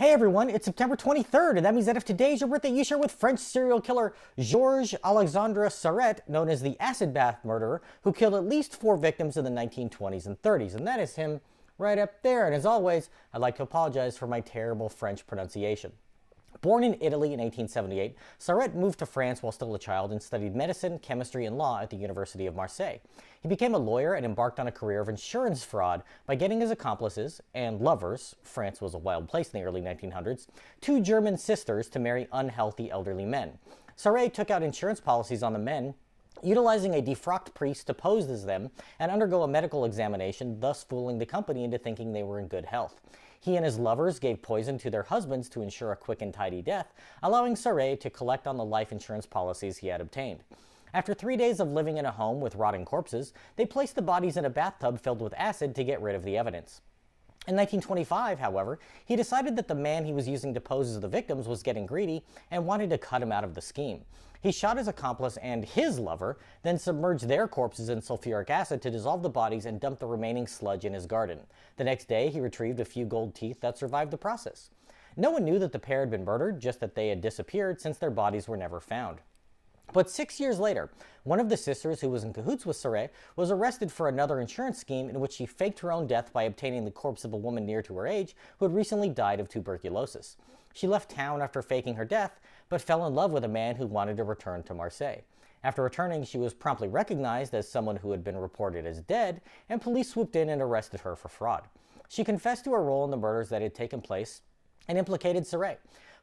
Hey everyone, it's September 23rd, and that means that if today's your birthday, you share with French serial killer George-Alexandre Sarret, known as the acid bath murderer, who killed at least 4 victims in the 1920s and 30s, and that is him right up there. And as always, I'd like to apologize for my terrible French pronunciation. Born in Italy in 1878, Sarret moved to France while still a child and studied medicine, chemistry, and law at the University of Marseille. He became a lawyer and embarked on a career of insurance fraud by getting his accomplices and lovers — France was a wild place in the early 1900s — 2 German sisters to marry unhealthy elderly men. Sarret took out insurance policies on the men, utilizing a defrocked priest to pose as them and undergo a medical examination, thus fooling the company into thinking they were in good health. He and his lovers gave poison to their husbands to ensure a quick and tidy death, allowing Sarret to collect on the life insurance policies he had obtained. After 3 days of living in a home with rotting corpses, they placed the bodies in a bathtub filled with acid to get rid of the evidence. In 1925, however, he decided that the man he was using to pose as the victims was getting greedy and wanted to cut him out of the scheme. He shot his accomplice and his lover, then submerged their corpses in sulfuric acid to dissolve the bodies and dump the remaining sludge in his garden. The next day, he retrieved a few gold teeth that survived the process. No one knew that the pair had been murdered, just that they had disappeared since their bodies were never found. But 6 years later, one of the sisters who was in cahoots with Sarret was arrested for another insurance scheme in which she faked her own death by obtaining the corpse of a woman near to her age who had recently died of tuberculosis. She left town after faking her death, but fell in love with a man who wanted to return to Marseille. After returning, she was promptly recognized as someone who had been reported as dead, and police swooped in and arrested her for fraud. She confessed to her role in the murders that had taken place and implicated Sarret.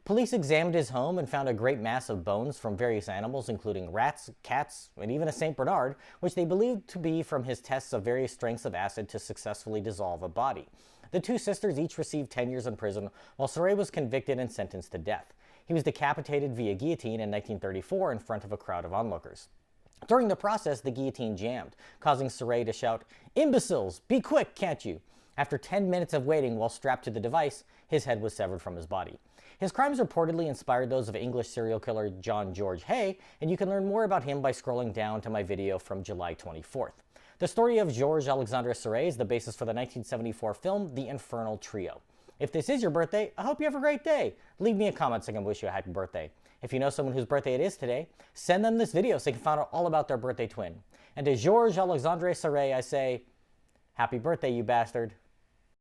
Police examined his home and found a great mass of bones from various animals, including rats, cats, and even a St. Bernard, which they believed to be from his tests of various strengths of acid to successfully dissolve a body. The 2 sisters each received 10 years in prison, while Sarret was convicted and sentenced to death. He was decapitated via guillotine in 1934 in front of a crowd of onlookers. During the process, the guillotine jammed, causing Sarret to shout, "Imbeciles, be quick, can't you?" After 10 minutes of waiting while strapped to the device, his head was severed from his body. His crimes reportedly inspired those of English serial killer John George Hay, and you can learn more about him by scrolling down to my video from July 24th. The story of George-Alexandre Sarret is the basis for the 1974 film The Infernal Trio. If this is your birthday, I hope you have a great day. Leave me a comment so I can wish you a happy birthday. If you know someone whose birthday it is today, send them this video so they can find out all about their birthday twin. And to George-Alexandre Sarret, I say, happy birthday, you bastard.